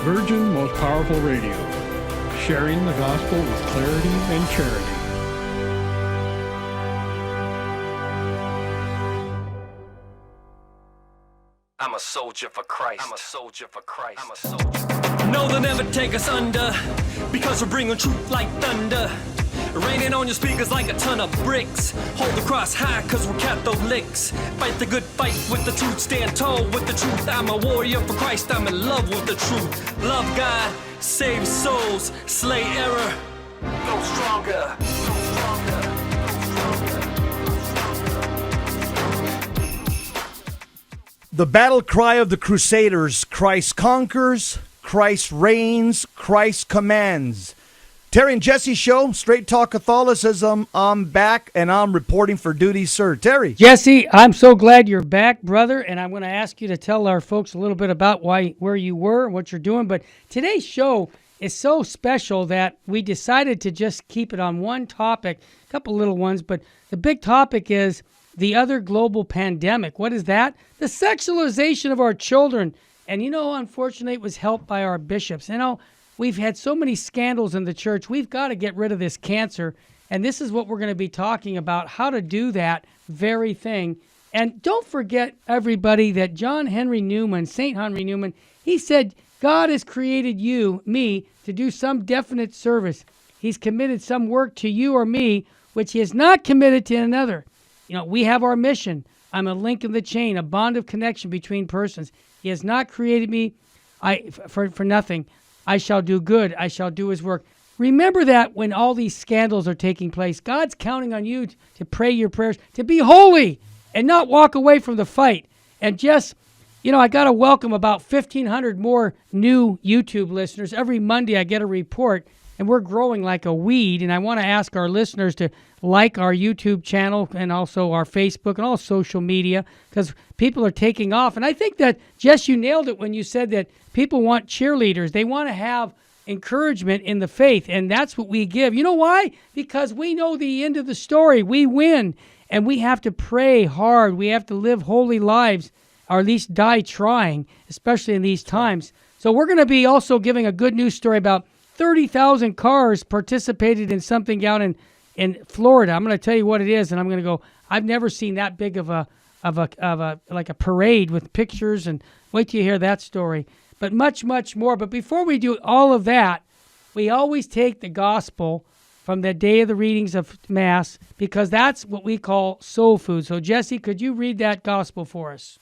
Virgin Most Powerful Radio, sharing the gospel with clarity and charity. I'm a soldier for Christ. I'm a soldier for Christ. I'm a soldier. No, they'll never take us under, because we're bringing truth like thunder. Raining on your speakers like a ton of bricks. Hold the cross high, cause we're Catholics. Fight the good fight with the truth, stand tall with the truth. I'm a warrior for Christ, I'm in love with the truth. Love God, save souls, slay error. Go stronger. Go stronger. The battle cry of the Crusaders: Christ conquers, Christ reigns, Christ commands. Terry and Jesse Show, Straight Talk Catholicism. I'm back, and I'm reporting for duty, sir. Terry. Jesse, I'm so glad you're back, brother, and I'm going to ask you to tell our folks a little bit about where you were and what you're doing. But today's show is so special that we decided to just keep it on one topic, a couple little ones, but the big topic is the other global pandemic. What is that? The sexualization of our children. And, unfortunately, it was helped by our bishops. We've had so many scandals in the church. We've got to get rid of this cancer. And this is what we're going to be talking about, how to do that very thing. And don't forget, everybody, that John Henry Newman, St. Henry Newman, he said, God has created me, to do some definite service. He's committed some work to you or me, which he has not committed to another. We have our mission. I'm a link in the chain, a bond of connection between persons. He has not created me for nothing. I shall do good. I shall do his work. Remember that when all these scandals are taking place, God's counting on you to pray your prayers, to be holy and not walk away from the fight. And just, I got to welcome about 1,500 more new YouTube listeners. Every Monday I get a report, and we're growing like a weed. And I want to ask our listeners to like our YouTube channel and also our Facebook and all social media, because people are taking off. And I think that, Jess, you nailed it when you said that people want cheerleaders. They want to have encouragement in the faith, and that's what we give. You know why? Because we know the end of the story. We win, and we have to pray hard. We have to live holy lives, or at least die trying, especially in these times. So we're going to be also giving a good news story about 30,000 cars participated in something down in Florida. I'm going to tell you what it is, and I'm going to go, I've never seen that big of a parade with pictures, and wait till you hear that story. But much, much more. But before we do all of that, we always take the gospel from the day of the readings of Mass, because that's what we call soul food. So, Jesse, could you read that gospel for us?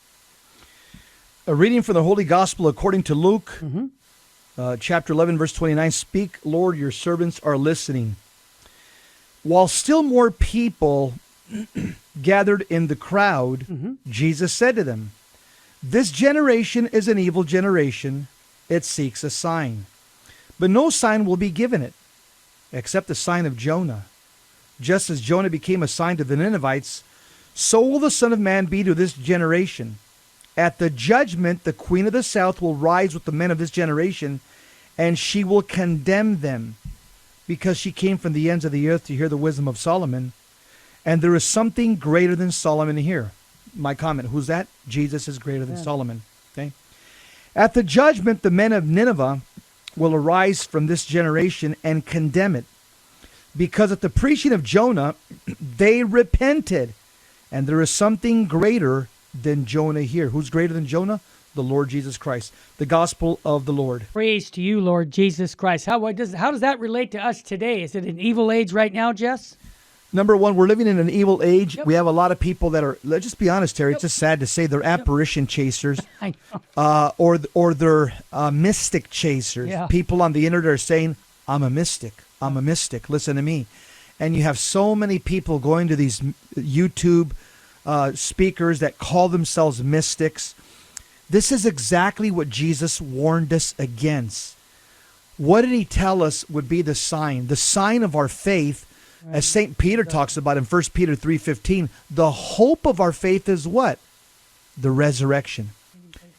A reading from the Holy Gospel according to Luke, chapter 11, verse 29. Speak, Lord, your servants are listening. While still more people gathered in the crowd, Jesus said to them, this generation is an evil generation. It seeks a sign, but no sign will be given it, except the sign of Jonah. Just as Jonah became a sign to the Ninevites, so will the Son of Man be to this generation. At the judgment, the queen of the south will rise with the men of this generation, and she will condemn them, because she came from the ends of the earth to hear the wisdom of Solomon. And there is something greater than Solomon here. My comment, who's that? Jesus is greater than Solomon. Okay. At the judgment, the men of Nineveh will arise from this generation and condemn it, because at the preaching of Jonah, they repented. And there is something greater than Jonah here. Who's greater than Jonah? The Lord Jesus Christ. The gospel of the Lord. Praise to you, Lord Jesus Christ. How does that relate to us today? Is it an evil age right now, Jess? Number one, we're living in an evil age. Yep. We have a lot of people that are, let's just be honest, Terry, it's just sad to say, they're apparition chasers. I know. Or they're mystic chasers. Yeah. People on the internet are saying, I'm a mystic. I'm a mystic. Listen to me. And you have so many people going to these YouTube speakers that call themselves mystics. This is exactly what Jesus warned us against. What did he tell us would be the sign? The sign of our faith, as St. Peter talks about in 1 Peter 3:15, the hope of our faith is what? The resurrection.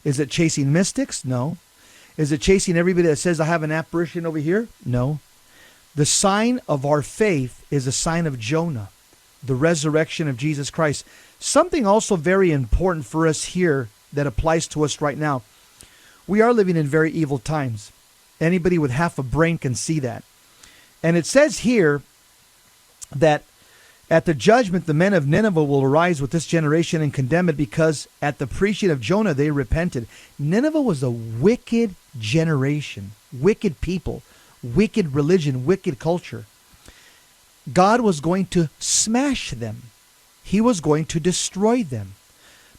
Is it chasing mystics? No. Is it chasing everybody that says, I have an apparition over here? No. The sign of our faith is a sign of Jonah, the resurrection of Jesus Christ. Something also very important for us here that applies to us right now. We are living in very evil times. Anybody with half a brain can see that. And it says here that at the judgment, the men of Nineveh will arise with this generation and condemn it, because at the preaching of Jonah, they repented. Nineveh was a wicked generation, wicked people, wicked religion, wicked culture. God was going to smash them. He was going to destroy them.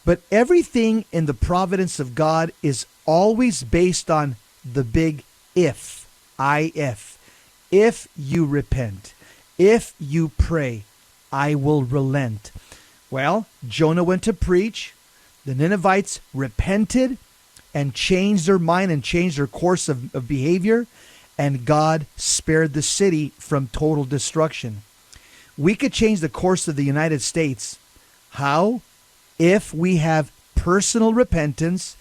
But everything in the providence of God is always based on the big if. If you repent, if you pray, I will relent. Well, Jonah went to preach. The Ninevites repented and changed their mind and changed their course of behavior. And God spared the city from total destruction. We could change the course of the United States. How? If we have personal repentance,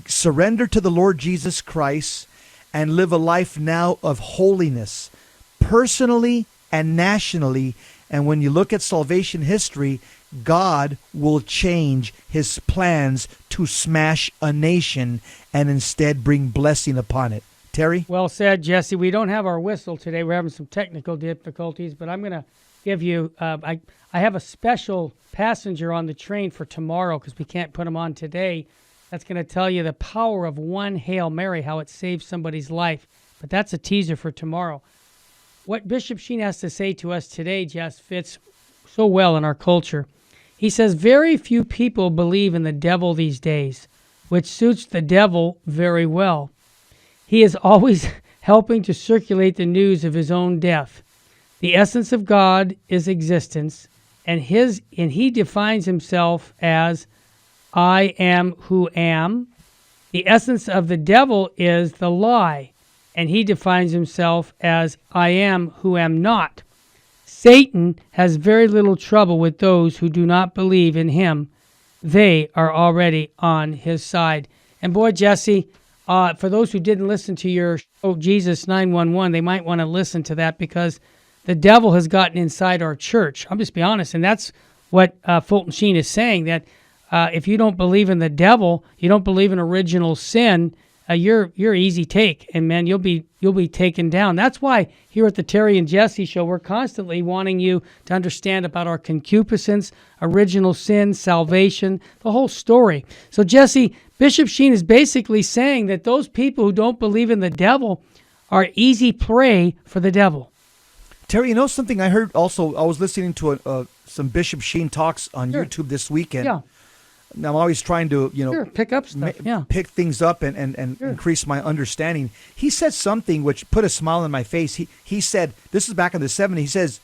surrender to the Lord Jesus Christ, and live a life now of holiness, personally and nationally. And when you look at salvation history, God will change his plans to smash a nation and instead bring blessing upon it. Terry? Well said, Jesse. We don't have our whistle today. We're having some technical difficulties, but I'm going to give you, I have a special passenger on the train for tomorrow because we can't put him on today. That's going to tell you the power of one Hail Mary, how it saves somebody's life. But that's a teaser for tomorrow. What Bishop Sheen has to say to us today, Jess, fits so well in our culture. He says, very few people believe in the devil these days, which suits the devil very well. He is always helping to circulate the news of his own death. The essence of God is existence, and he defines himself as I am who am. The essence of the devil is the lie, and he defines himself as I am who am not. Satan has very little trouble with those who do not believe in him. They are already on his side. And boy, Jesse, for those who didn't listen to your show, Jesus 911, they might want to listen to that, because the devil has gotten inside our church. I'll just be honest. And that's what Fulton Sheen is saying, that if you don't believe in the devil, you don't believe in original sin, you're easy take, and man, you'll be taken down. That's why here at the Terry and Jesse Show, we're constantly wanting you to understand about our concupiscence, original sin, salvation, the whole story. So Jesse, Bishop Sheen is basically saying that those people who don't believe in the devil are easy prey for the devil. Terry, you know something I heard also? I was listening to some Bishop Sheen talks on YouTube this weekend. Yeah. Now, I'm always trying to, pick up stuff. Pick things up and increase my understanding. He said something which put a smile on my face. He said, this is back in the 70s, he says,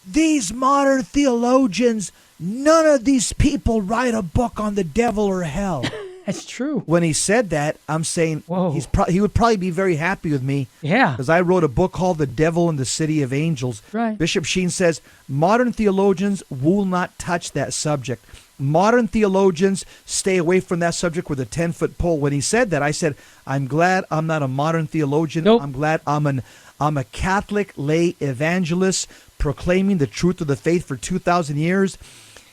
these modern theologians, none of these people write a book on the devil or hell. That's true. When he said that, I'm saying he would probably be very happy with me. Yeah. Because I wrote a book called The Devil and the City of Angels. Right. Bishop Sheen says, modern theologians will not touch that subject. Modern theologians stay away from that subject with a 10-foot pole. When he said that, I said, I'm glad I'm not a modern theologian. Nope. I'm glad I'm a Catholic lay evangelist proclaiming the truth of the faith for 2,000 years.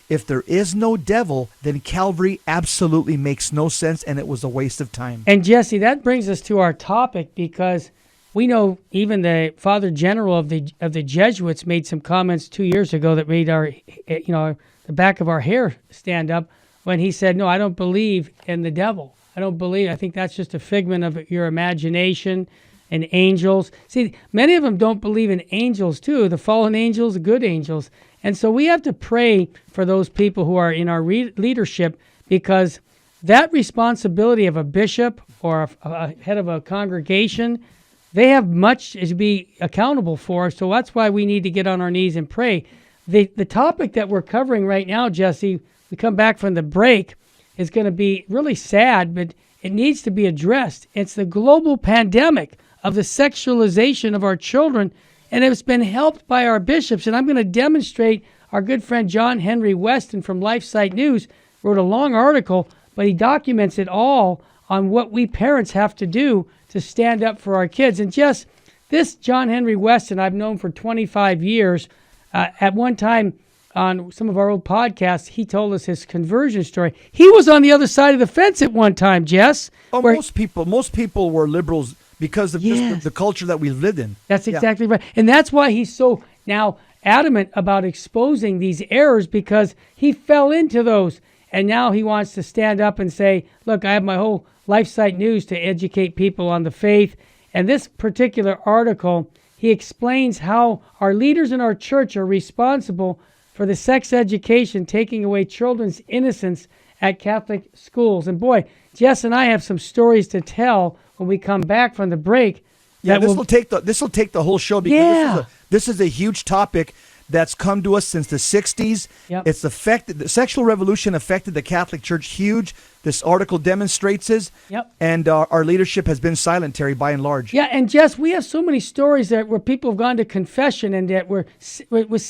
If there is no devil, then Calvary absolutely makes no sense, and it was a waste of time. And Jesse, that brings us to our topic, because we know even the Father General of the Jesuits made some comments 2 years ago that made our, the back of our hair stand up when he said, no, I don't believe in the devil. I think that's just a figment of your imagination and angels. See, many of them don't believe in angels too, the fallen angels, the good angels. And so we have to pray for those people who are in our leadership, because that responsibility of a bishop or a head of a congregation, they have much to be accountable for. So that's why we need to get on our knees and pray. The topic that we're covering right now, Jesse, we come back from the break, is going to be really sad, but it needs to be addressed. It's the global pandemic of the sexualization of our children, and it's been helped by our bishops. And I'm going to demonstrate. Our good friend John Henry Weston from LifeSite News wrote a long article, but he documents it all on what we parents have to do to stand up for our kids. And just this John Henry Weston I've known for 25 years. At one time on some of our old podcasts, he told us his conversion story. He was on the other side of the fence at one time, Jess. Most people were liberals because of just the culture that we've lived in. That's exactly right. And that's why he's so now adamant about exposing these errors, because he fell into those. And now he wants to stand up and say, look, I have my whole LifeSite News to educate people on the faith. And this particular article, he explains how our leaders in our church are responsible for the sex education, taking away children's innocence at Catholic schools. And boy, Jess and I have some stories to tell when we come back from the break. Yeah, this will take the whole show, because this is a huge topic that's come to us since the 60s. Yep. It's affected, the sexual revolution affected the Catholic Church huge. This article demonstrates it. Yep. And our leadership has been silent, Terry, by and large. Yeah, and Jess, we have so many stories that where people have gone to confession and that it was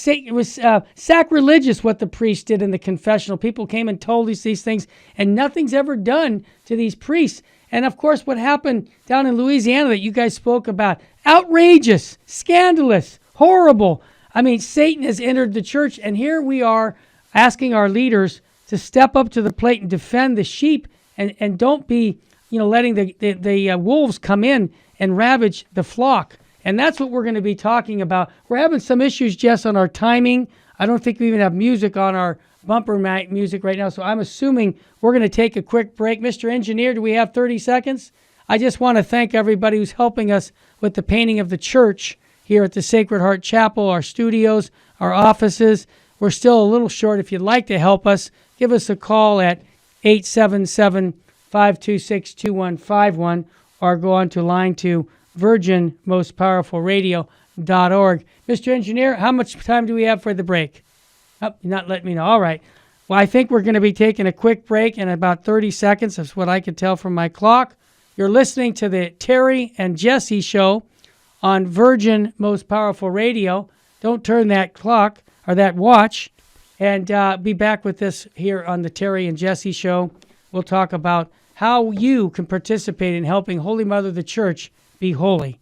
sacrilegious what the priest did in the confessional. People came and told us these things, and nothing's ever done to these priests. And of course, what happened down in Louisiana that you guys spoke about, outrageous, scandalous, horrible. I mean, Satan has entered the church, and here we are asking our leaders to step up to the plate and defend the sheep, and don't be, letting the wolves come in and ravage the flock. And that's what we're going to be talking about. We're having some issues, Jess, on our timing. I don't think we even have music on our bumper music right now, so I'm assuming we're going to take a quick break. Mr. Engineer, do we have 30 seconds? I just want to thank everybody who's helping us with the painting of the church here at the Sacred Heart Chapel, our studios, our offices. We're still a little short. If you'd like to help us, give us a call at 877-526-2151 or go on to line to virginmostpowerfulradio.org. Mr. Engineer, how much time do we have for the break? Oh, you're not letting me know. All right. Well, I think we're going to be taking a quick break in about 30 seconds. That's what I could tell from my clock. You're listening to the Terry and Jesse Show on Virgin Most Powerful Radio. Don't turn that clock or that watch. And be back with this here on the Terry and Jesse Show. We'll talk about how you can participate in helping Holy Mother the Church be holy.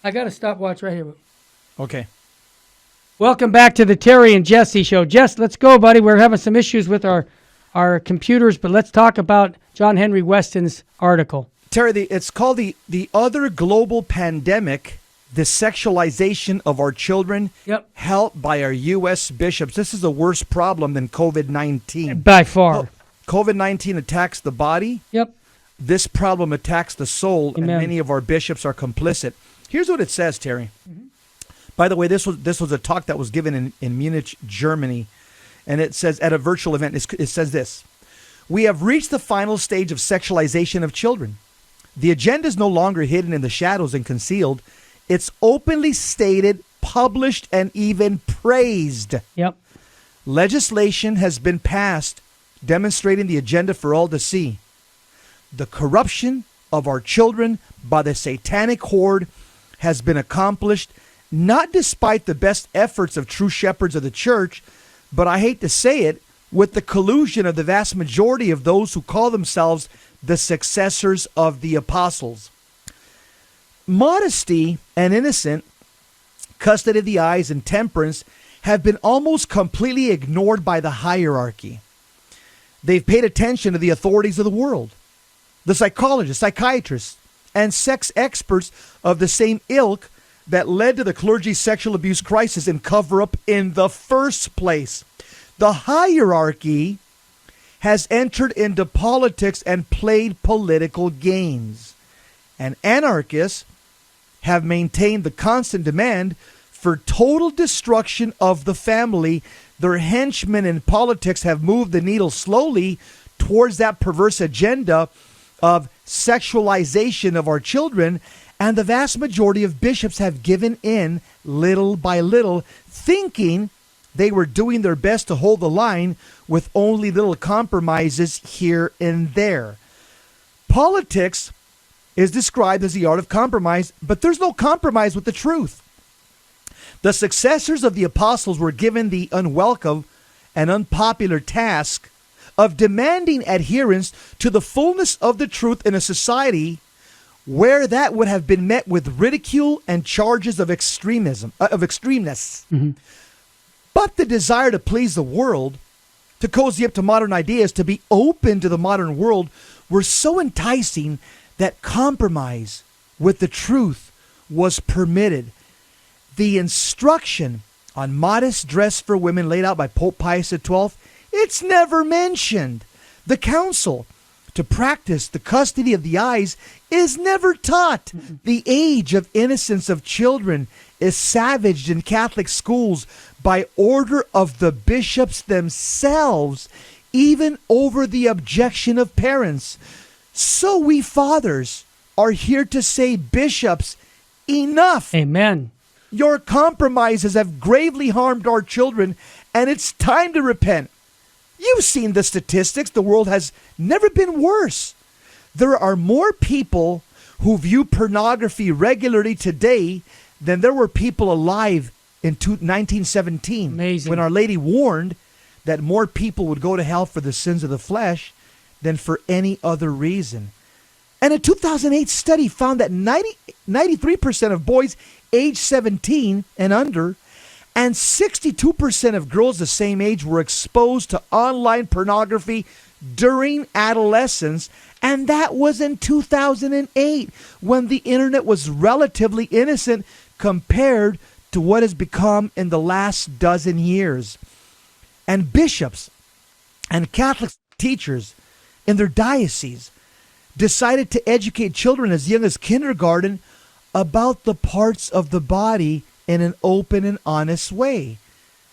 I got a stopwatch right here. Okay. Welcome back to the Terry and Jesse Show. Jess, let's go, buddy. We're having some issues with our computers, but let's talk about John Henry Weston's article. Terry, it's called the Other Global Pandemic, the Sexualization of Our Children, helped by our U.S. bishops. This is a worse problem than COVID-19. By far. COVID-19 attacks the body. Yep. This problem attacks the soul, Amen. and many of our bishops are complicit. Here's what it says, Terry. Mm-hmm. By the way, this was a talk that was given in Munich, Germany, and it says at a virtual event, it says this: "We have reached the final stage of sexualization of children. The agenda is no longer hidden in the shadows and concealed. It's openly stated, published, and even praised. Yep. Legislation has been passed demonstrating the agenda for all to see. The corruption of our children by the satanic horde has been accomplished, not despite the best efforts of true shepherds of the church, but I hate to say it, with the collusion of the vast majority of those who call themselves the successors of the apostles. Modesty and innocence, custody of the eyes, and temperance have been almost completely ignored by the hierarchy. They've paid attention to the authorities of the world, the psychologists, psychiatrists, and sex experts of the same ilk that led to the clergy's sexual abuse crisis and cover-up in the first place. The hierarchy has entered into politics and played political games. And anarchists have maintained the constant demand for total destruction of the family. Their henchmen in politics have moved the needle slowly towards that perverse agenda of sexualization of our children, and the vast majority of bishops have given in little by little, thinking they were doing their best to hold the line with only little compromises here and there. Politics is described as the art of compromise, but there's no compromise with the truth. The successors of the apostles were given the unwelcome and unpopular task of demanding adherence to the fullness of the truth in a society where that would have been met with ridicule and charges of extremeness. Mm-hmm. But the desire to please the world, to cozy up to modern ideas, to be open to the modern world, were so enticing that compromise with the truth was permitted. The instruction on modest dress for women laid out by Pope Pius XII, it's never mentioned. The counsel to practice the custody of the eyes is never taught. Mm-hmm. The age of innocence of children is savaged in Catholic schools by order of the bishops themselves, even over the objection of parents. So we fathers are here to say, bishops, enough. Amen. Your compromises have gravely harmed our children, and it's time to repent. You've seen the statistics. The world has never been worse. There are more people who view pornography regularly today than there were people alive in 1917. Amazing. When Our Lady warned that more people would go to hell for the sins of the flesh than for any other reason. And a 2008 study found that 93% of boys age 17 and under and 62% of girls the same age were exposed to online pornography during adolescence, and that was in 2008, when the internet was relatively innocent compared to what has become in the last dozen years. And bishops and Catholic teachers in their dioceses decided to educate children as young as kindergarten about the parts of the body in an open and honest way.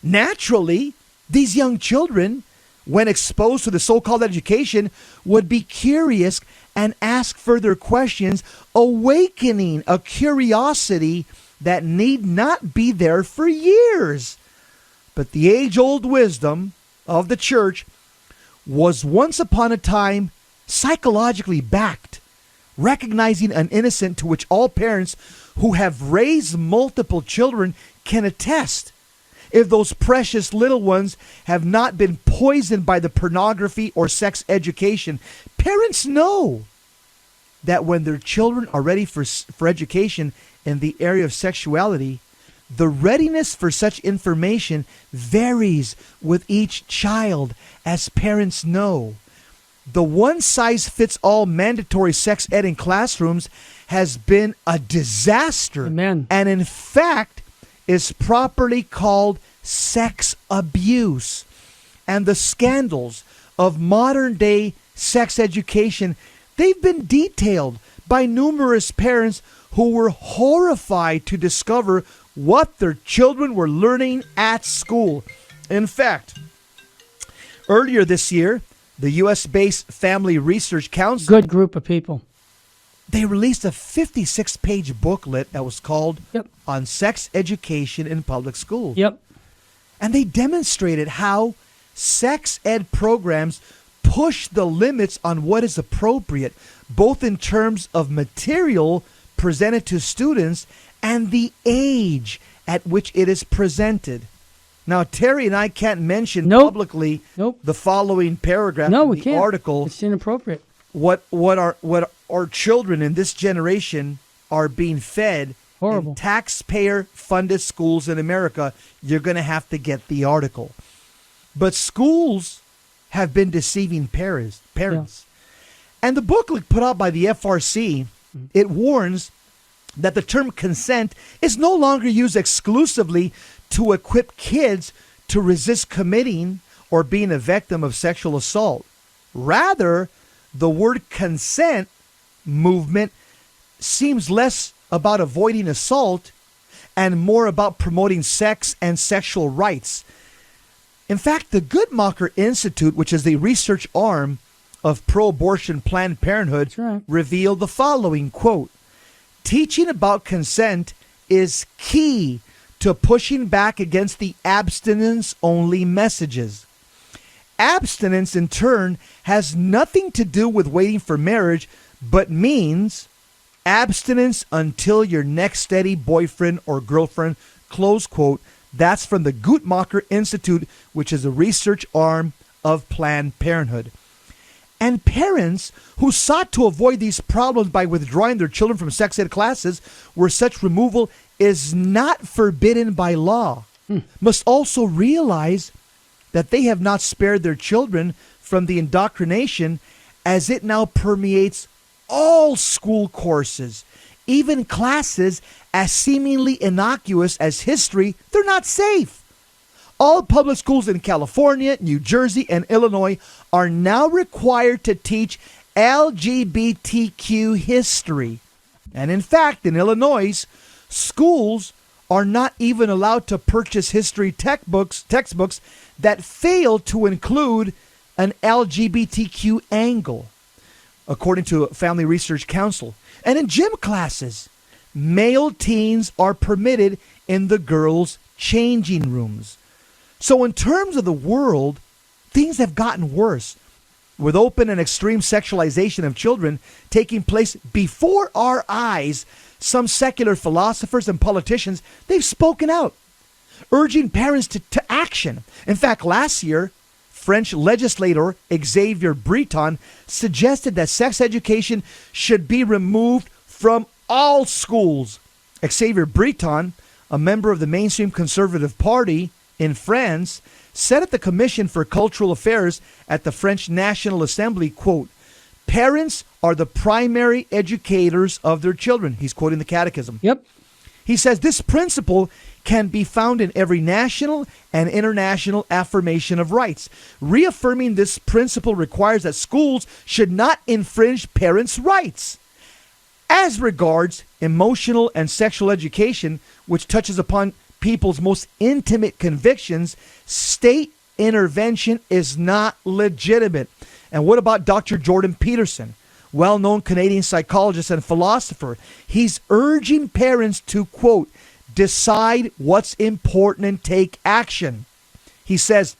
Naturally, these young children, when exposed to the so-called education, would be curious and ask further questions, awakening a curiosity that need not be there for years. But the age-old wisdom of the church was once upon a time psychologically backed, recognizing an innocent to which all parents who have raised multiple children can attest. If those precious little ones have not been poisoned by the pornography or sex education, parents know that when their children are ready for education, in the area of sexuality, the readiness for such information varies with each child, as parents know. The one-size-fits-all mandatory sex ed in classrooms has been a disaster. Amen. And in fact is properly called sex abuse. And the scandals of modern-day sex education, they've been detailed by numerous parents who were horrified to discover what their children were learning at school. In fact, earlier this year, the U.S.-based Family Research Council, Good group of people. they released a 56-page booklet that was called Yep. On Sex Education in Public Schools. Yep. And they demonstrated how sex ed programs push the limits on what is appropriate, both in terms of material presented to students and the age at which it is presented. Now, Terry and I can't mention Nope. publicly Nope. the following paragraph No, in we the can't. article. It's inappropriate. What our children in this generation are being fed Horrible. in taxpayer-funded schools in America. You're going to have to get the article. But schools have been deceiving parents. And the booklet put out by the FRC, it warns that the term consent is no longer used exclusively to equip kids to resist committing or being a victim of sexual assault. Rather, the word consent movement seems less about avoiding assault and more about promoting sex and sexual rights. In fact, the Guttmacher Institute, which is the research arm of pro-abortion Planned Parenthood, That's right. revealed the following, quote, "Teaching about consent is key to pushing back against the abstinence-only messages. Abstinence, in turn, has nothing to do with waiting for marriage, but means abstinence until your next steady boyfriend or girlfriend," close quote. That's from the Guttmacher Institute, which is a research arm of Planned Parenthood. And parents who sought to avoid these problems by withdrawing their children from sex ed classes where such removal is not forbidden by law must also realize that they have not spared their children from the indoctrination, as it now permeates all school courses, even classes as seemingly innocuous as history. They're not safe. All public schools in California, New Jersey, and Illinois are now required to teach LGBTQ history. And in fact, in Illinois, schools are not even allowed to purchase history textbooks that fail to include an LGBTQ angle, according to Family Research Council. And in gym classes, male teens are permitted in the girls' changing rooms. So in terms of the world, things have gotten worse, with open and extreme sexualization of children taking place before our eyes. Some secular philosophers and politicians, they've spoken out, urging parents to action. In fact, last year, French legislator Xavier Breton suggested that sex education should be removed from all schools. Xavier Breton, a member of the mainstream Conservative Party in France, said at the Commission for Cultural Affairs at the French National Assembly, quote, "Parents are the primary educators of their children." He's quoting the Catechism. Yep. He says this principle can be found in every national and international affirmation of rights. Reaffirming this principle requires that schools should not infringe parents' rights. As regards emotional and sexual education, which touches upon people's most intimate convictions, state intervention is not legitimate. And what about Dr. Jordan Peterson, well-known Canadian psychologist and philosopher? He's urging parents to, quote, "decide what's important and take action." He says,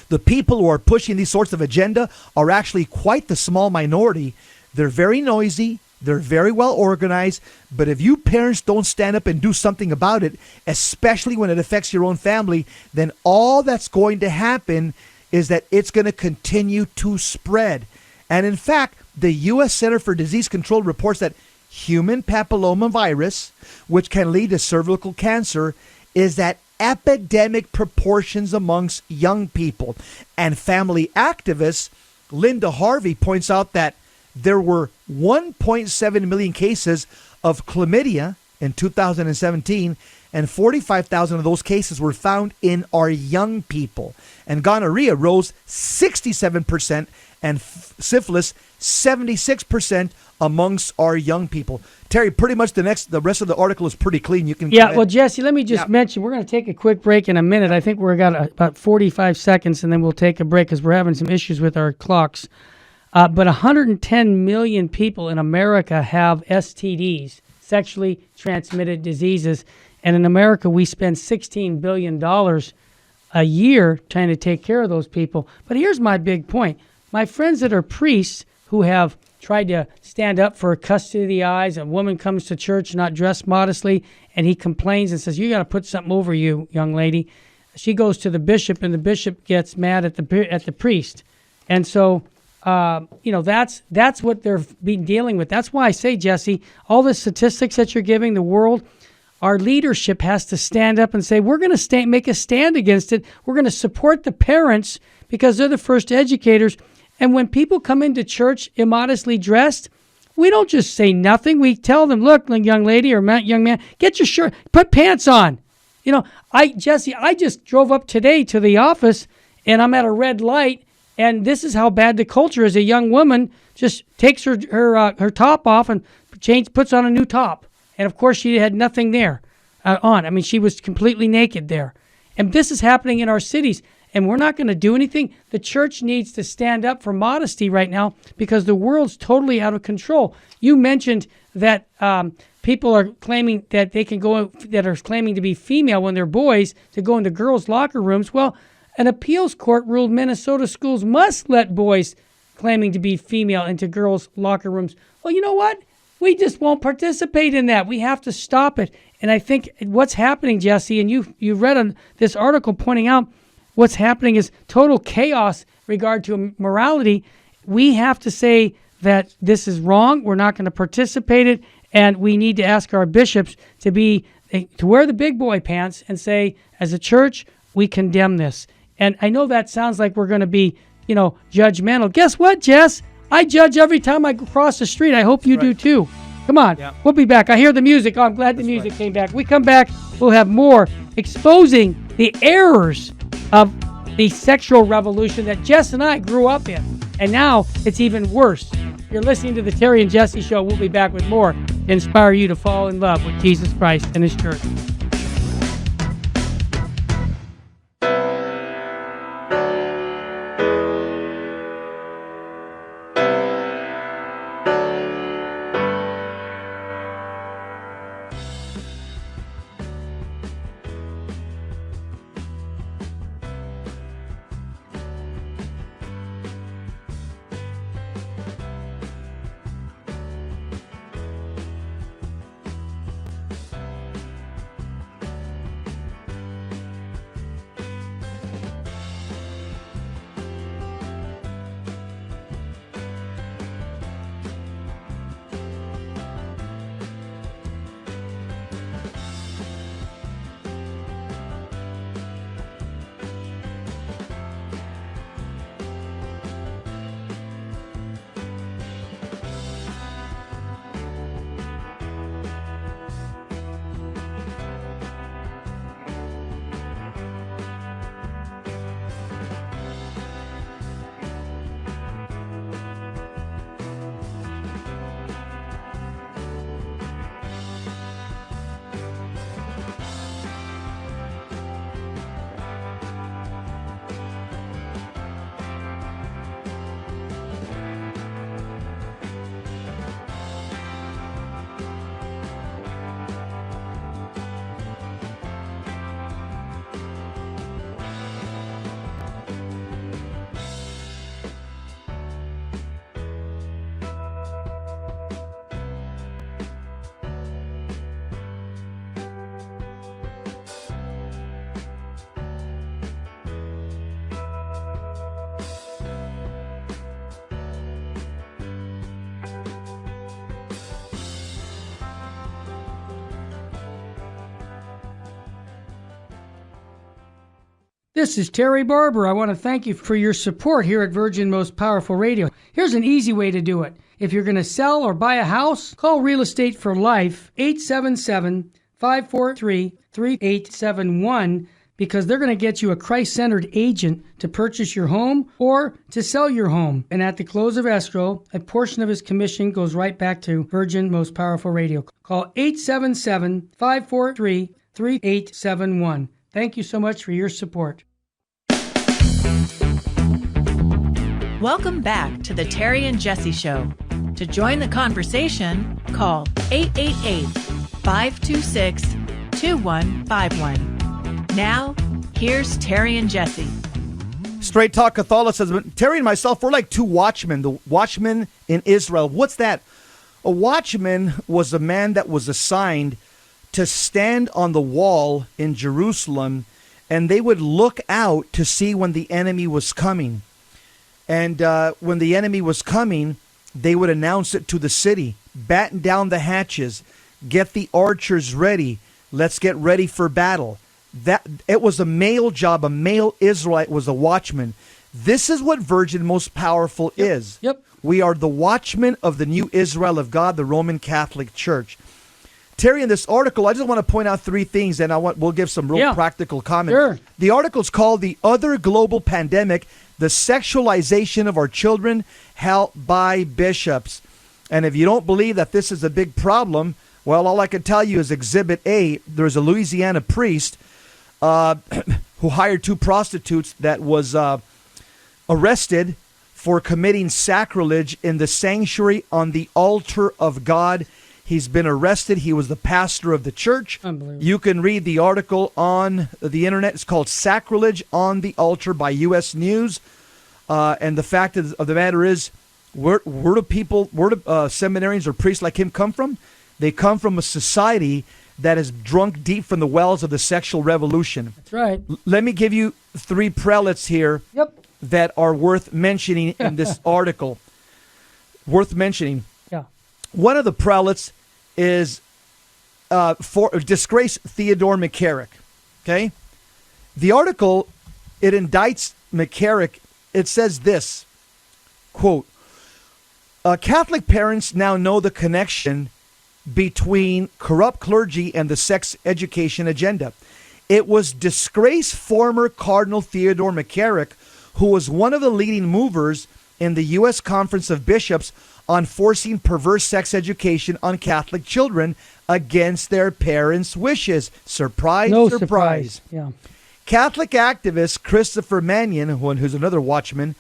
"The people who are pushing these sorts of agenda are actually quite the small minority. They're very noisy. They're very well organized. But if you parents don't stand up and do something about it, especially when it affects your own family, then all that's going to happen is that it's going to continue to spread." And in fact, the U.S. Center for Disease Control reports that human papillomavirus, which can lead to cervical cancer, is at epidemic proportions amongst young people. And family activist Linda Harvey points out that there were 1.7 million cases of chlamydia in 2017, and 45,000 of those cases were found in our young people. And gonorrhea rose 67%, and syphilis 76% amongst our young people. Terry, pretty much the rest of the article is pretty clean. You can well, Jesse, let me just mention, we're going to take a quick break in a minute. I think we've got about 45 seconds, and then we'll take a break because we're having some issues with our clocks. But 110 million people in America have STDs, sexually transmitted diseases. And in America, we spend $16 billion a year trying to take care of those people. But here's my big point. My friends that are priests who have tried to stand up for custody of the eyes, a woman comes to church not dressed modestly, and he complains and says, you got to put something over you, young lady. She goes to the bishop, and the bishop gets mad at the priest. And so, that's what they're being dealing with. That's why I say, Jesse, all the statistics that you're giving the world, our leadership has to stand up and say, we're going to make a stand against it. We're going to support the parents because they're the first educators. And when people come into church immodestly dressed, we don't just say nothing. We tell them, look, young lady or young man, get your shirt, put pants on. Jesse, I just drove up today to the office, and I'm at a red light, and this is how bad the culture is. A young woman just takes her top off and puts on a new top. And, of course, she had nothing there on. I mean, she was completely naked there. And this is happening in our cities. And we're not going to do anything. The church needs to stand up for modesty right now because the world's totally out of control. You mentioned that people are claiming that they can go, that are claiming to be female when they're boys, to go into girls' locker rooms. Well, an appeals court ruled Minnesota schools must let boys claiming to be female into girls' locker rooms. Well, you know what? We just won't participate in that. We have to stop it. And I think what's happening, Jesse, and you read on this article pointing out, what's happening is total chaos regard to morality. We have to say that this is wrong. We're not going to participate in it, and we need to ask our bishops to wear the big boy pants and say, as a church, we condemn this. And I know that sounds like we're going to be, judgmental. Guess what, Jess? I judge every time I cross the street. I hope you do too. Come on. Yeah. We'll be back. I hear the music. Oh, I'm glad the music came back. We come back, we'll have more exposing the errors of the sexual revolution that Jess and I grew up in. And now it's even worse. You're listening to the Terry and Jesse Show. We'll be back with more to inspire you to fall in love with Jesus Christ and His church. This is Terry Barber. I want to thank you for your support here at Virgin Most Powerful Radio. Here's an easy way to do it. If you're going to sell or buy a house, call Real Estate for Life, 877-543-3871, because they're going to get you a Christ-centered agent to purchase your home or to sell your home. And at the close of escrow, a portion of his commission goes right back to Virgin Most Powerful Radio. Call 877-543-3871. Thank you so much for your support. Welcome back to the Terry and Jesse Show. To join the conversation, call 888-526-2151. Now, here's Terry and Jesse. Straight Talk Catholicism. Terry and myself, we're like two watchmen. The watchmen in Israel. What's that? A watchman was a man that was assigned to stand on the wall in Jerusalem, and they would look out to see when the enemy was coming. And when the enemy was coming, they would announce it to the city. Batten down the hatches. Get the archers ready. Let's get ready for battle. That it was a male job. A male Israelite was a watchman. This is what Virgin Most Powerful is. Yep. We are the watchmen of the new Israel of God, the Roman Catholic Church. Terry, in this article, I just want to point out three things, and we'll give some real practical comments. Sure. The article's called "The Other Global Pandemic: The Sexualization of Our Children, Held by Bishops." And if you don't believe that this is a big problem, well, all I can tell you is Exhibit A. There's a Louisiana priest who hired two prostitutes that was arrested for committing sacrilege in the sanctuary on the altar of God. He's been arrested. He was the pastor of the church. Unbelievable. You can read the article on the internet. It's called "Sacrilege on the Altar" by U.S. News. And the fact of the matter is, where do seminarians or priests like him come from? They come from a society that is drunk deep from the wells of the sexual revolution. That's right. Let me give you three prelates here that are worth mentioning in this article. Worth mentioning. Yeah. One of the prelates is for disgraced Theodore McCarrick. Okay? The article, it indicts McCarrick. It says this, quote, Catholic parents now know the connection between corrupt clergy and the sex education agenda. It was disgraced former Cardinal Theodore McCarrick, who was one of the leading movers in the U.S. Conference of Bishops on forcing perverse sex education on Catholic children against their parents' wishes. Surprise, No surprise. Yeah. Catholic activist Christopher Mannion, who's another watchman,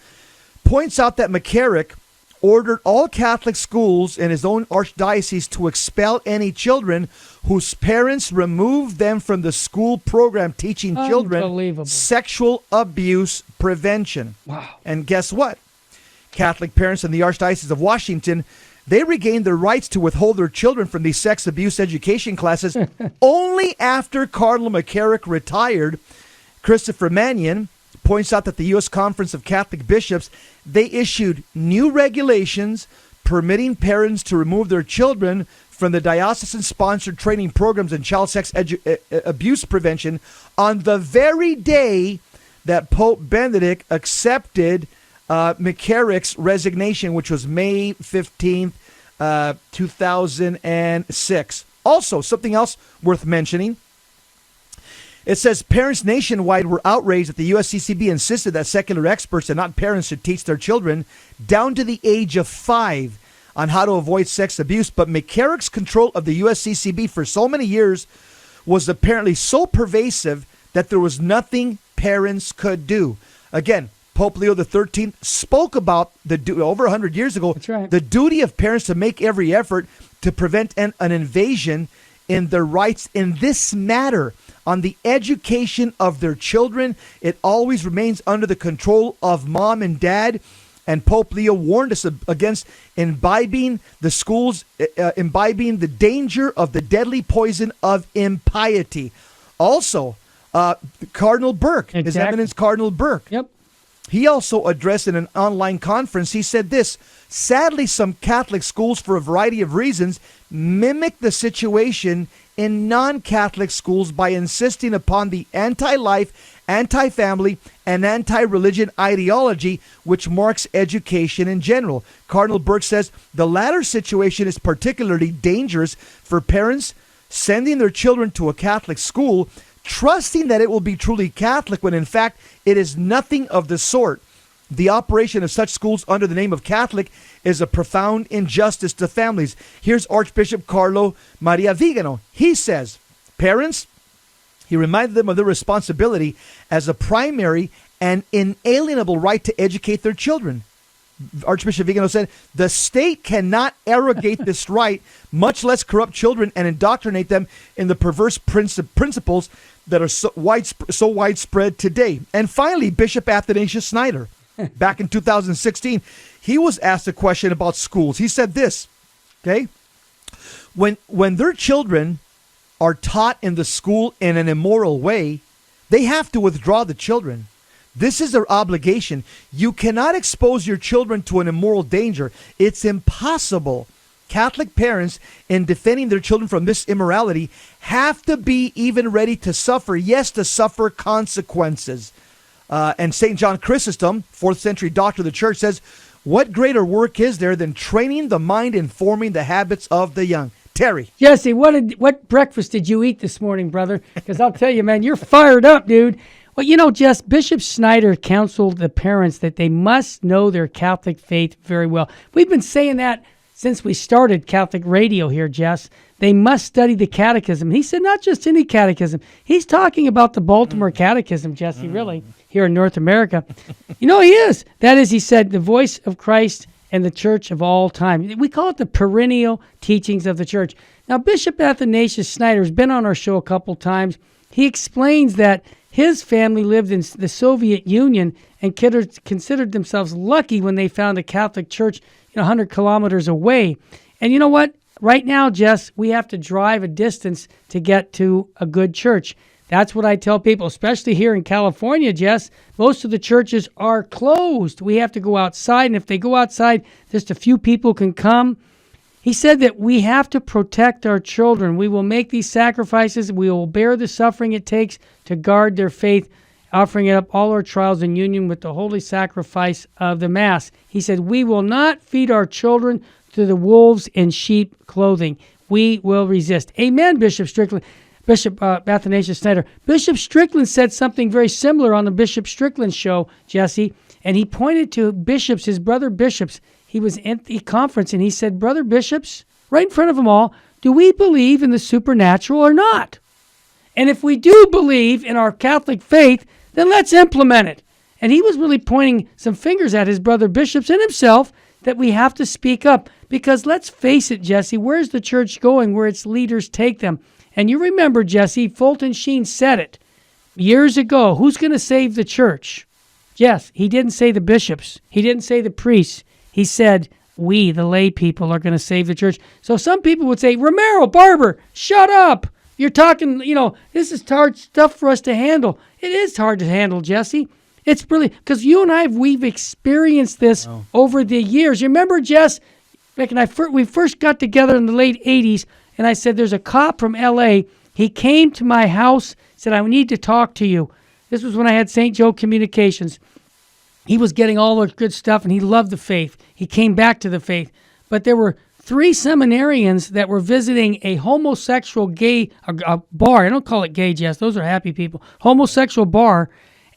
points out that McCarrick ordered all Catholic schools in his own archdiocese to expel any children whose parents removed them from the school program teaching children sexual abuse prevention. Wow. And guess what? Catholic parents in the Archdiocese of Washington, they regained their rights to withhold their children from these sex abuse education classes only after Cardinal McCarrick retired. Christopher Mannion points out that the U.S. Conference of Catholic Bishops, they issued new regulations permitting parents to remove their children from the diocesan-sponsored training programs in child sex abuse prevention on the very day that Pope Benedict accepted McCarrick's resignation, which was May 15th, 2006. Also, something else worth mentioning. It says parents nationwide were outraged that the USCCB insisted that secular experts and not parents should teach their children down to the age of 5 on how to avoid sex abuse. But McCarrick's control of the USCCB for so many years was apparently so pervasive that there was nothing parents could do. Again, Pope Leo XIII spoke about over 100 years ago, the duty of parents to make every effort to prevent an invasion in their rights in this matter on the education of their children. It always remains under the control of mom and dad. And Pope Leo warned us against imbibing the schools, imbibing the danger of the deadly poison of impiety. Also, Cardinal Burke, His Eminence Cardinal Burke. Yep. He also addressed in an online conference, he said this: sadly, some Catholic schools, for a variety of reasons, mimic the situation in non-Catholic schools by insisting upon the anti-life, anti-family, and anti-religion ideology which marks education in general. Cardinal Burke says the latter situation is particularly dangerous for parents sending their children to a Catholic school, trusting that it will be truly Catholic when in fact it is nothing of the sort. The operation of such schools under the name of Catholic is a profound injustice to families. Here's Archbishop Carlo Maria Vigano. He says, parents, he reminded them of their responsibility as a primary and inalienable right to educate their children. Archbishop Vigano said, the state cannot arrogate this right, much less corrupt children and indoctrinate them in the perverse principles that are so widespread today. And finally, Bishop Athanasius Snyder, back in 2016, he was asked a question about schools. He said this, okay, when their children are taught in the school in an immoral way, they have to withdraw the children. This is their obligation. You cannot expose your children to an immoral danger. It's impossible. Catholic parents, in defending their children from this immorality, have to be even ready to suffer, yes, to suffer consequences. And St. John Chrysostom, 4th century doctor of the church, says, what greater work is there than training the mind and forming the habits of the young? Terry. Jesse, what breakfast did you eat this morning, brother? Because I'll tell you, man, you're fired up, dude. Well, you know, Jess, Bishop Snyder counseled the parents that they must know their Catholic faith very well. We've been saying that since we started Catholic radio here, Jess. They must study the catechism. He said not just any catechism. He's talking about the Baltimore Catechism, Jesse, really, here in North America. You know, he is. That is, he said, the voice of Christ and the church of all time. We call it the perennial teachings of the church. Now, Bishop Athanasius Snyder has been on our show a couple times. He explains that his family lived in the Soviet Union and considered themselves lucky when they found a Catholic church 100 kilometers away. And you know what? Right now, Jess, we have to drive a distance to get to a good church. That's what I tell people, especially here in California, Jess. Most of the churches are closed. We have to go outside, and if they go outside, just a few people can come. He said that we have to protect our children. We will make these sacrifices. We will bear the suffering it takes to guard their faith, offering up all our trials in union with the holy sacrifice of the Mass. He said, we will not feed our children to the wolves in sheep clothing. We will resist. Amen, Bishop Strickland. Bishop Athanasius Snyder. Bishop Strickland said something very similar on the Bishop Strickland show, Jesse, and he pointed to bishops, his brother bishops. He was at the conference, and he said, brother bishops, right in front of them all, do we believe in the supernatural or not? And if we do believe in our Catholic faith, then let's implement it. And he was really pointing some fingers at his brother bishops and himself that we have to speak up. Because let's face it, Jesse, where's the church going? Where its leaders take them. And you remember, Jesse, Fulton Sheen said it years ago. Who's going to save the church? Yes, he didn't say the bishops. He didn't say the priests. He said, we, the lay people, are going to save the church. So some people would say, Romero, Barber, shut up. You're talking, this is hard stuff for us to handle. It is hard to handle, Jesse. It's really, because you and I, we've experienced this over the years. You remember, Jess, back when we first got together in the late 80s, and I said, there's a cop from L.A. He came to my house, said, I need to talk to you. This was when I had St. Joe Communications. He was getting all the good stuff, and he loved the faith. He came back to the faith. But there were 3 seminarians that were visiting a homosexual gay bar. I don't call it gay, Jess. Those are happy people. Homosexual bar.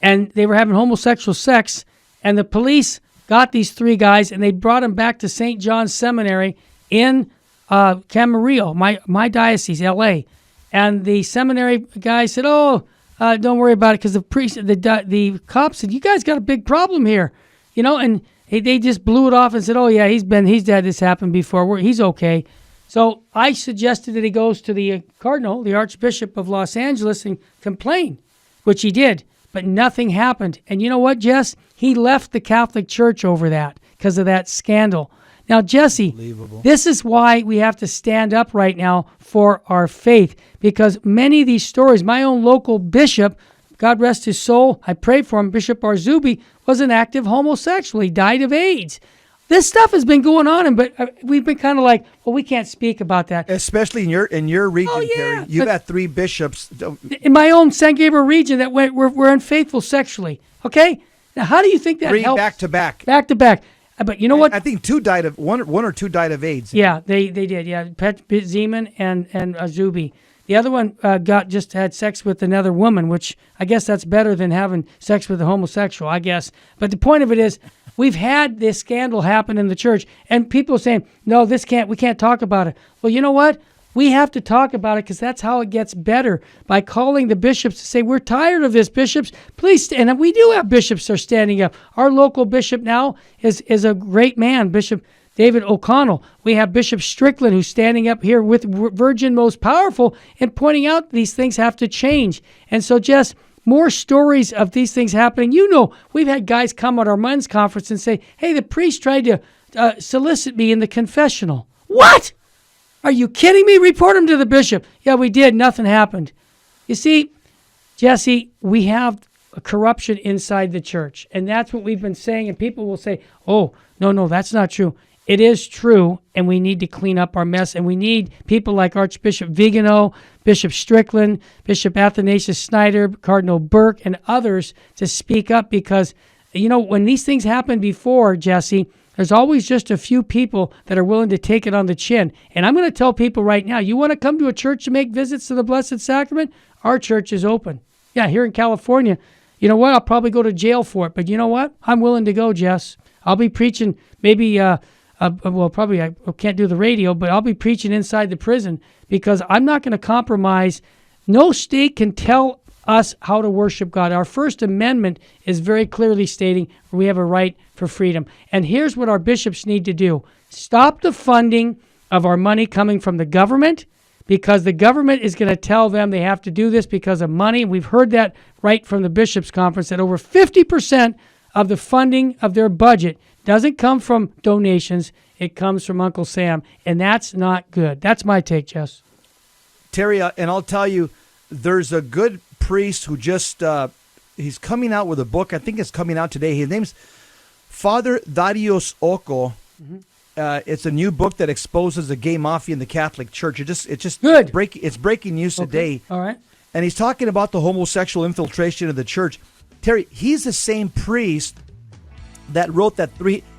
And they were having homosexual sex. And the police got these 3 guys, and they brought them back to St. John's Seminary in Camarillo, my diocese, L.A. And the seminary guy said, don't worry about it, because the cop said, you guys got a big problem here, and they just blew it off and said, he's had this happen before. He's okay. So I suggested that he goes to the Cardinal, the Archbishop of Los Angeles, and complain, which he did, but nothing happened. And you know what, Jess? He left the Catholic Church over that because of that scandal. Now, Jesse, this is why we have to stand up right now for our faith, because many of these stories, my own local bishop, God rest his soul, I pray for him, Bishop Arzubi was an active homosexual. He died of AIDS. This stuff has been going on, but we've been kind of like, well, we can't speak about that. Especially in your region, Oh, yeah. Terry. You've had 3 bishops. In my own San Gabriel region that were unfaithful sexually. Okay? Now, how do you think that 3 helps? back to back. Back to back. But you know what? I think 2 died of one or 2 died of AIDS. Yeah, they did. Yeah, Zeman and Azubi. The other one just had sex with another woman, which I guess that's better than having sex with a homosexual, I guess. But the point of it is, we've had this scandal happen in the church, and people are saying, no, we can't talk about it. Well, you know what? We have to talk about it because that's how it gets better, by calling the bishops to say, we're tired of this, bishops. Please, and we do have bishops that are standing up. Our local bishop now is a great man, Bishop David O'Connell. We have Bishop Strickland, who's standing up here with Virgin Most Powerful and pointing out these things have to change. And so, Jess, more stories of these things happening. You know, we've had guys come at our men's conference and say, hey, the priest tried to solicit me in the confessional. What? Are you kidding me? Report him to the bishop. Yeah, we did. Nothing happened. You see, Jesse, we have a corruption inside the church, and that's what we've been saying, and people will say, oh, no, that's not true. It is true, and we need to clean up our mess, and we need people like Archbishop Vigano, Bishop Strickland, Bishop Athanasius Snyder, Cardinal Burke, and others to speak up because, you know, when these things happened before, Jesse, there's always just a few people that are willing to take it on the chin. And I'm going to tell people right now, you want to come to a church to make visits to the Blessed Sacrament? Our church is open. Yeah, here in California, you know what? I'll probably go to jail for it. But you know what? I'm willing to go, Jess. I'll be preaching maybe, probably I can't do the radio, but I'll be preaching inside the prison because I'm not going to compromise. No state can tell us how to worship God. Our First Amendment is very clearly stating we have a right for freedom. And here's what our bishops need to do. Stop the funding of our money coming from the government, because the government is going to tell them they have to do this because of money. We've heard that right from the bishops' conference, that over 50% of the funding of their budget doesn't come from donations. It comes from Uncle Sam, and that's not good. That's my take, Jess. Terry, and I'll tell you, there's a good priest who just, he's coming out with a book. I think it's coming out today. His name's Father Darius Oko. Mm-hmm. It's a new book that exposes the gay mafia in the Catholic Church. It's just good. It's breaking news today. All right. And he's talking about the homosexual infiltration of the church. Terry, he's the same priest that wrote that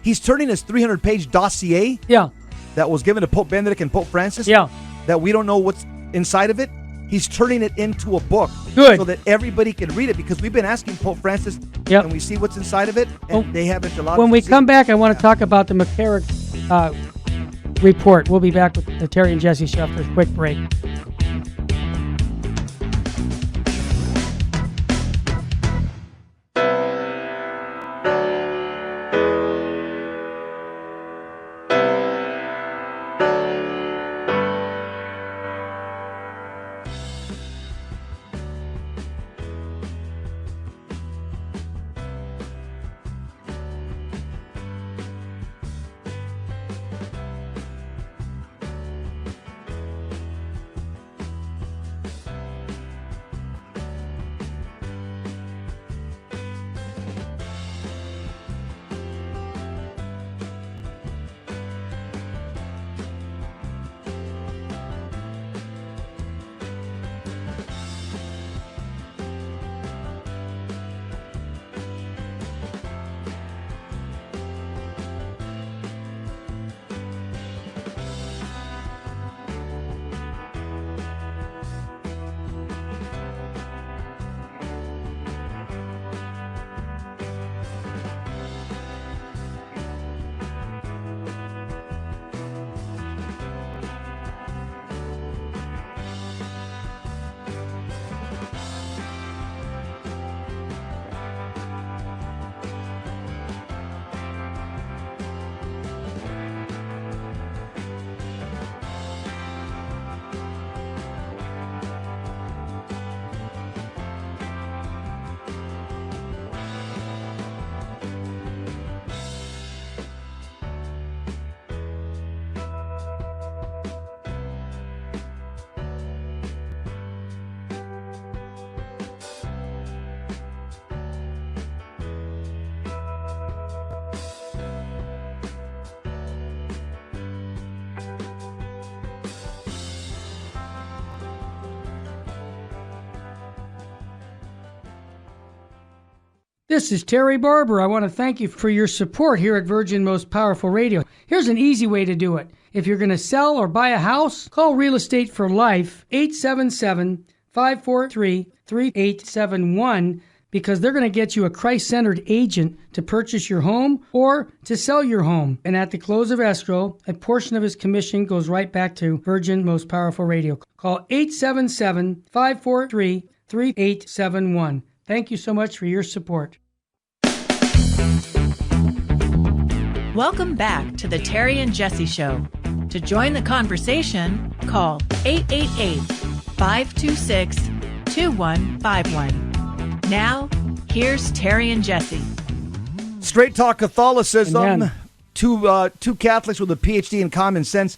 he's turning his 300-page dossier. Yeah. That was given to Pope Benedict and Pope Francis. Yeah. That we don't know what's inside of it. He's turning it into a book. Good. So that everybody can read it, because we've been asking Pope Francis, yep, can we see what's inside of it? And they haven't allowed us. When we see come back, I want to talk about the McCarrick report. We'll be back with the Terry and Jesse show after a quick break. This is Terry Barber. I want to thank you for your support here at Virgin Most Powerful Radio. Here's an easy way to do it. If you're going to sell or buy a house, call Real Estate for Life, 877-543-3871, because they're going to get you a Christ-centered agent to purchase your home or to sell your home. And at the close of escrow, a portion of his commission goes right back to Virgin Most Powerful Radio. Call 877-543-3871. Thank you so much for your support. Welcome back to the Terry and Jesse Show. To join the conversation, call 888-526-2151. Now, here's Terry and Jesse. Straight Talk Catholicism. Amen. Two Catholics with a PhD in common sense.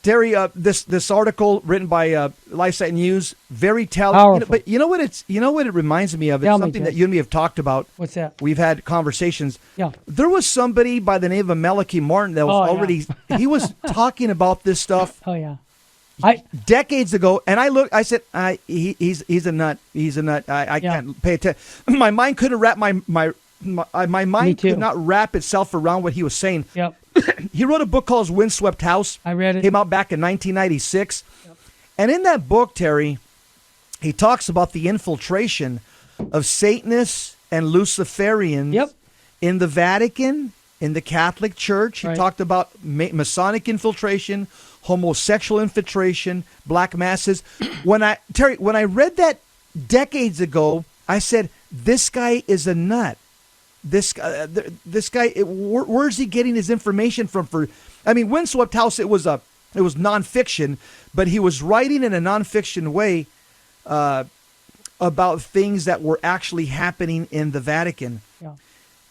Terry, this article written by LifeSite News, very telling. Powerful. But you know what it reminds me of? It's Tell me, something Jess. that you and me have talked about. What's that? We've had conversations. Yeah. There was somebody by the name of Malachi Martin that was already. He was talking about this stuff Oh, yeah. decades ago, and I said, he's a nut. He's a nut. I can't pay attention. My mind couldn't wrap my mind could not wrap itself around what he was saying. Yep. He wrote a book called Windswept House. I read it. Came out back in 1996. Yep. And in that book, Terry, he talks about the infiltration of Satanists and Luciferians in the Vatican, in the Catholic Church. He talked about Masonic infiltration, homosexual infiltration, black masses. When I read that decades ago, I said, this guy is a nut. This guy, where's he getting his information from? Windswept House, it was nonfiction, but he was writing in a nonfiction way about things that were actually happening in the Vatican. Yeah.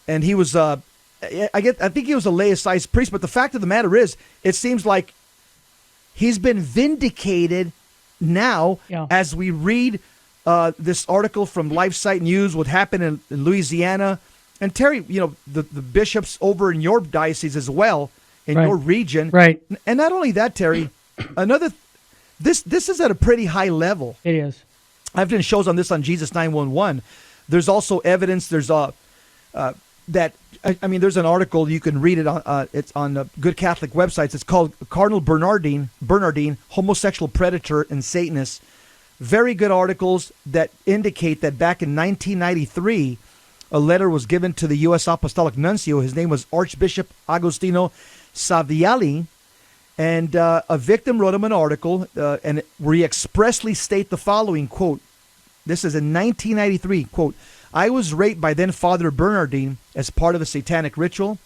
And he was, I think he was a laicized priest, but the fact of the matter is, it seems like he's been vindicated now as we read this article from LifeSite News, what happened in Louisiana. And Terry, the bishops over in your diocese as well, in your region. Right. And not only that, Terry, this is at a pretty high level. It is. I've done shows on this on Jesus 911. There's also evidence. There's there's an article, you can read it on. It's on good Catholic websites. It's called Cardinal Bernardine, Homosexual Predator and Satanist. Very good articles that indicate that back in 1993, a letter was given to the U.S. Apostolic Nuncio. His name was Archbishop Agostino Saviali. And a victim wrote him an article where he expressly state the following, quote, this is in 1993, quote, I was raped by then Father Bernardine as part of a satanic ritual.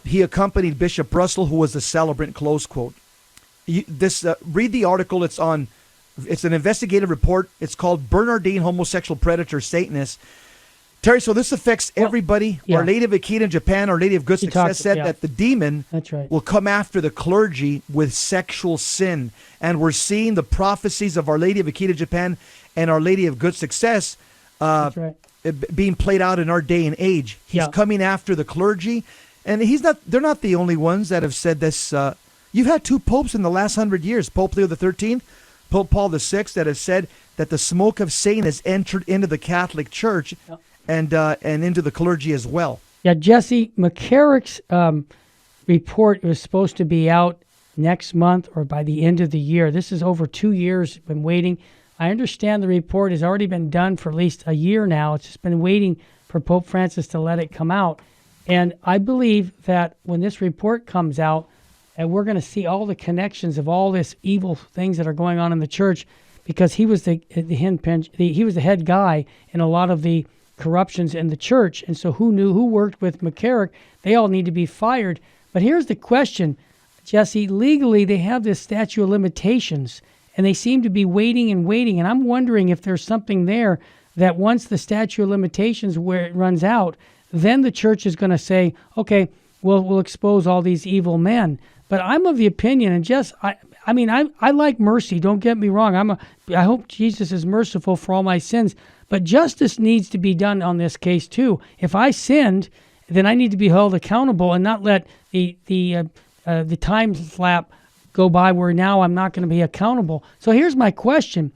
He accompanied Bishop Russell, who was the celebrant, close quote. Read the article. It's an investigative report. It's called Bernardine, Homosexual Predator, Satanist. Terry, so this affects everybody. Our Lady of Akita in Japan, Our Lady of Good Success said that the demon will come after the clergy with sexual sin. And we're seeing the prophecies of Our Lady of Akita Japan and Our Lady of Good Success being played out in our day and age. He's coming after the clergy. And they're not the only ones that have said this. You've had two popes in the last 100 years, Pope Leo XIII, Pope Paul VI, that have said that the smoke of Satan has entered into the Catholic Church. And into the clergy as well. Yeah, Jesse, McCarrick's report was supposed to be out next month or by the end of the year. This is over 2 years, been waiting. I understand the report has already been done for at least a year now. It's just been waiting for Pope Francis to let it come out. And I believe that when this report comes out, and we're going to see all the connections of all this evil things that are going on in the church, because he was the head guy in a lot of the corruptions in the church. And so who worked with McCarrick? They all need to be fired. But here's the question, Jesse. Legally, they have this statute of limitations, and they seem to be waiting. And I'm wondering if there's something there that once the statute of limitations where it runs out, then the church is going to say, okay, we'll expose all these evil men. But I'm of the opinion, and I like mercy. Don't get me wrong. I hope Jesus is merciful for all my sins. But justice needs to be done on this case too. If I sinned, then I need to be held accountable and not let the time slap go by where now I'm not going to be accountable. So here's my question: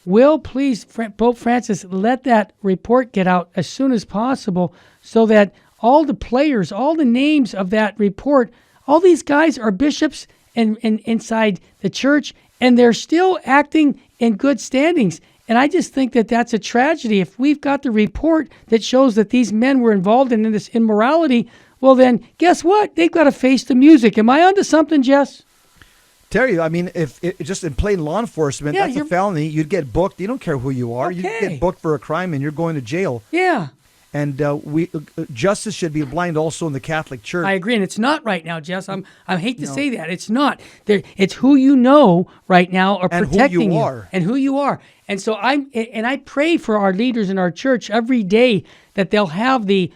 will please, Pope Francis, let that report get out as soon as possible so that all the players, all the names of that report, all these guys are bishops and inside the church, and they're still acting in good standings. And I just think that that's a tragedy. If we've got the report that shows that these men were involved in this immorality, well then, guess what? They've got to face the music. Am I onto something, Jess? Terry, I mean, if just in plain law enforcement, Yeah, that's a felony. You'd get booked. You don't care who you are. Okay. You get booked for a crime, and you're going to jail. Yeah. And justice should be blind also in the Catholic Church. I agree, and it's not right now, Jess. I hate to say that. It's not. It's who you know right now are And who protecting you are. And who you are. And so I pray for our leaders in our church every day that they'll have the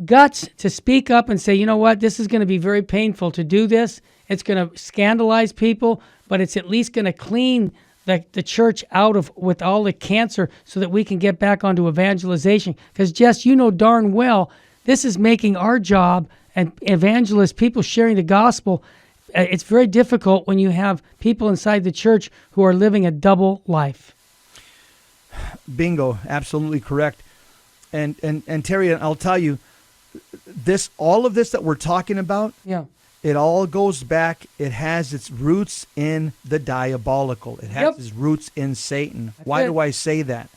guts to speak up and say, you know what, this is going to be very painful to do this. It's going to scandalize people, but it's at least going to clean the church out of with all the cancer so that we can get back onto evangelization. Because, Jess, you know darn well, this is making our job and evangelists, people sharing the gospel, it's very difficult when you have people inside the church who are living a double life. Bingo, absolutely correct. And Terry, I'll tell you, all of this that we're talking about, Yeah. it all goes back. It has its roots in the diabolical. It has its roots in Satan. Why do I say that?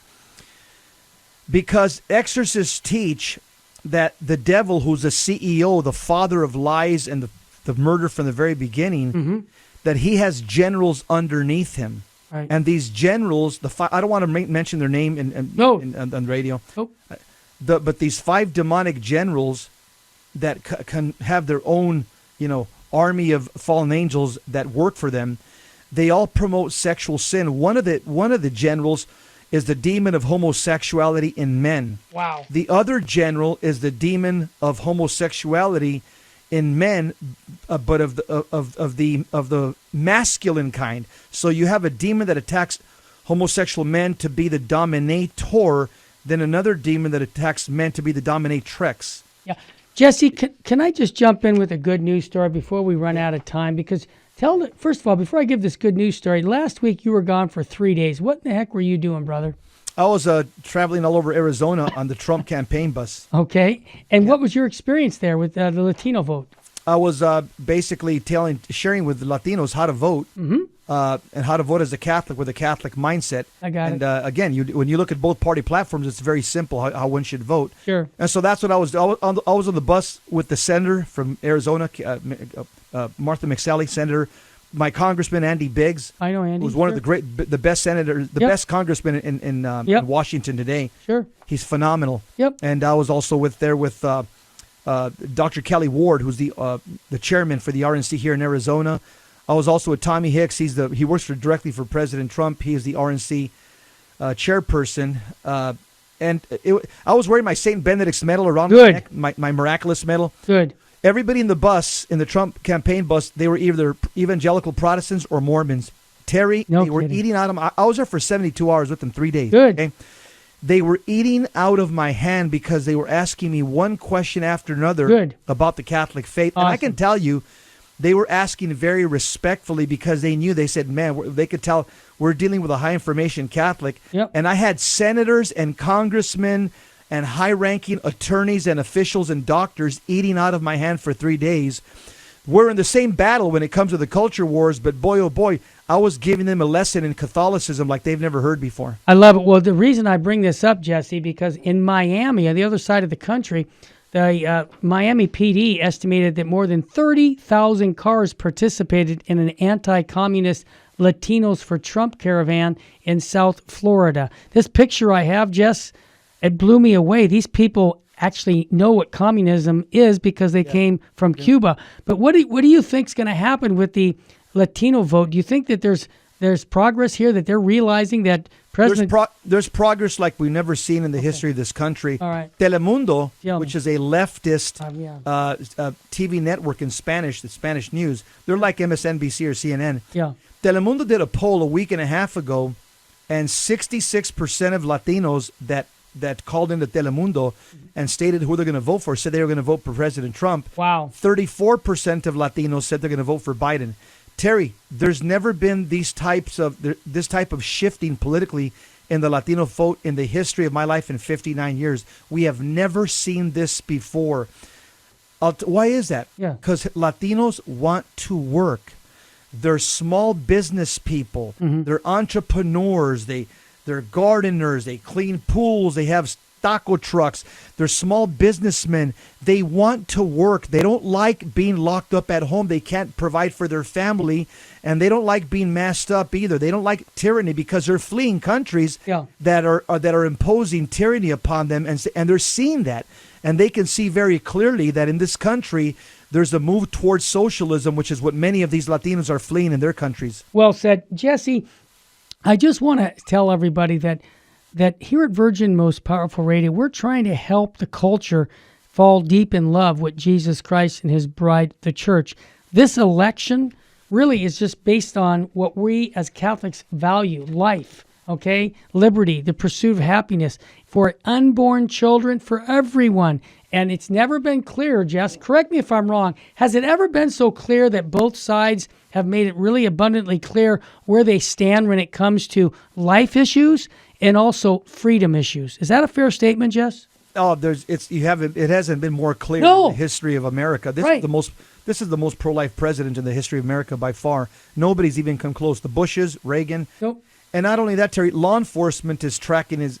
Because exorcists teach that the devil, who's the CEO, the father of lies and the murder from the very beginning, that he has generals underneath him. Right. And these generals, I don't want to mention their name on the radio, but these 5 demonic generals that can have their own, army of fallen angels that work for them, they all promote sexual sin. One of the generals is the demon of homosexuality in men. Wow. The other general is the demon of homosexuality in men, but of the masculine kind. So you have a demon that attacks homosexual men to be the dominator, then another demon that attacks men to be the dominatrix. Yeah. Jesse, can I just jump in with a good news story before we run out of time? Because first of all, before I give this good news story, last week you were gone for 3 days. What in the heck were you doing, brother? I was traveling all over Arizona on the Trump campaign bus. Okay. And what was your experience there with the Latino vote? I was basically sharing with the Latinos how to vote, and how to vote as a Catholic with a Catholic mindset. I got it. And again, when you look at both party platforms, it's very simple how one should vote. Sure. And so that's what I was. I was on the bus with the senator from Arizona, Martha McSally, senator. My congressman Andy Biggs. I know Andy. Who's one of the best senators, best congressman in Washington today. Sure. He's phenomenal. Yep. And I was also with Dr. Kelly Ward, who's the chairman for the RNC here in Arizona. I was also with Tommy Hicks. He works directly for President Trump. He is the RNC chairperson. And I was wearing my St. Benedict's medal around my neck, my miraculous medal. Good. Everybody in the bus, in the Trump campaign bus, they were either evangelical Protestants or Mormons. Terry, they were eating out of my... I was there for 72 hours with them, 3 days. Good. Okay? They were eating out of my hand because they were asking me one question after another about the Catholic faith. Awesome. And I can tell you, they were asking very respectfully because they said, man, they could tell we're dealing with a high information Catholic. Yep. And I had senators and congressmen and high-ranking attorneys and officials and doctors eating out of my hand for 3 days. We're in the same battle when it comes to the culture wars, but boy, oh boy, I was giving them a lesson in Catholicism like they've never heard before. I love it. Well, the reason I bring this up, Jesse, because in Miami, on the other side of the country, the Miami PD estimated that more than 30,000 cars participated in an anti-communist Latinos for Trump caravan in South Florida. This picture I have, Jess, it blew me away. These people actually know what communism is because they came from Cuba. But what do you think is going to happen with the Latino vote? Do you think that there's progress here, that they're realizing that President... There's progress like we've never seen in the history of this country. All right. Telemundo, which is a leftist yeah. TV network in Spanish, the Spanish news, they're like MSNBC or CNN. Yeah. Telemundo did a poll a week and a half ago, and 66% of Latinos that called into Telemundo and stated who they're going to vote for said they were going to vote for President Trump. Wow. 34% of Latinos said they're going to vote for Biden. Terry, there's never been this type of shifting politically in the Latino vote in the history of my life in 59 years. We have never seen this before. Why is that? Yeah. Because Latinos want to work. They're small business people. They're entrepreneurs. They're gardeners. They clean pools. They have taco trucks. They're small businessmen. They want to work. They don't like being locked up at home. They can't provide for their family, and they don't like being masked up either. They don't like tyranny because they're fleeing countries that are imposing tyranny upon them, and they're seeing that, and they can see very clearly that in this country there's a move towards socialism, which is what many of these Latinos are fleeing in their countries. Well said. Jesse, I just want to tell everybody that here at Virgin Most Powerful Radio, we're trying to help the culture fall deep in love with Jesus Christ and his bride, the church. This election really is just based on what we as Catholics value: life, okay, liberty, the pursuit of happiness for unborn children, for everyone. And it's never been clearer, Jess, correct me if I'm wrong, has it ever been so clear that both sides have made it really abundantly clear where they stand when it comes to life issues and also freedom issues? Is that a fair statement, Jess? Oh, it hasn't been more clear No. in the history of America. This is the most pro-life president in the history of America by far. Nobody's even come close. The Bushes, Reagan. Nope. And not only that, Terry, law enforcement is tracking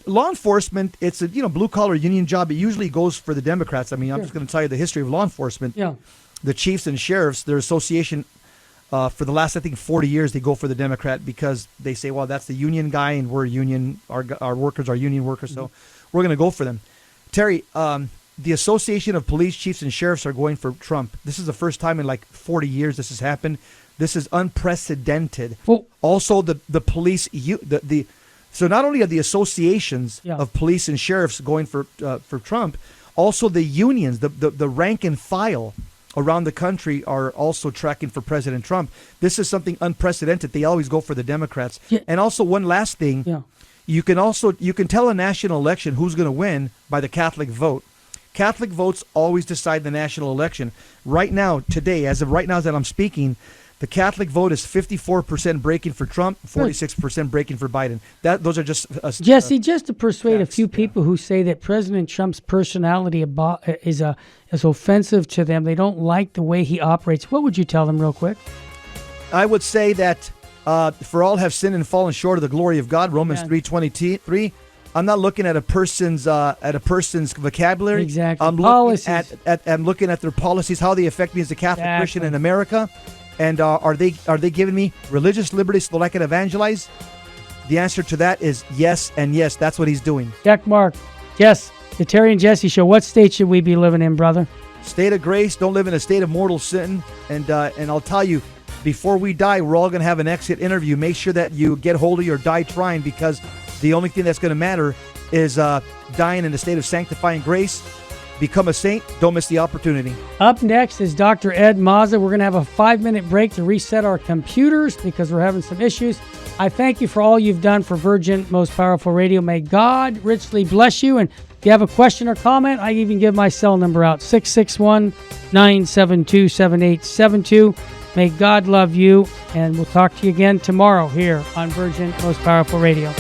law enforcement. It's a blue collar union job. It usually goes for the Democrats. I mean, I'm just going to tell you the history of law enforcement. Yeah. The chiefs and sheriffs, their association, for the last, I think, 40 years, they go for the Democrat because they say, well, that's the union guy, and we're union. Our workers are union workers, so we're going to go for them. Terry, the Association of Police Chiefs and Sheriffs are going for Trump. This is the first time in like 40 years this has happened. This is unprecedented. Well, also, the police, so not only are the associations of police and sheriffs going for Trump, also the unions, the rank and file around the country are also tracking for President Trump. This is something unprecedented. They always go for the Democrats. Yeah. And also, one last thing, you can tell a national election who's going to win by the Catholic vote. Catholic votes always decide the national election. Right now, today, as of right now that I'm speaking, the Catholic vote is 54% breaking for Trump, 46% breaking for Biden. Those are just Jesse, just to persuade a few people who say that President Trump's personality is offensive to them. They don't like the way he operates. What would you tell them real quick? I would say that for all have sinned and fallen short of the glory of God, Romans 3:23. I'm not looking at a person's vocabulary. Exactly. I'm looking at their policies, how they affect me as a Catholic Christian in America. And are they giving me religious liberty so that I can evangelize? The answer to that is yes and yes. That's what he's doing. Jack Mark. Yes, the Terry and Jesse Show. What state should we be living in, brother? State of grace. Don't live in a state of mortal sin. And I'll tell you, before we die, we're all going to have an exit interview. Make sure that you get holy or die trying, because the only thing that's going to matter is dying in the state of sanctifying grace. Become a saint. Don't miss the opportunity. Up next is Dr. Ed Mazza. We're going to have a 5-minute break to reset our computers because we're having some issues. I thank you for all you've done for Virgin Most Powerful Radio. May God richly bless you. And if you have a question or comment, I even give my cell number out, 661-972-7872. May God love you. And we'll talk to you again tomorrow here on Virgin Most Powerful Radio.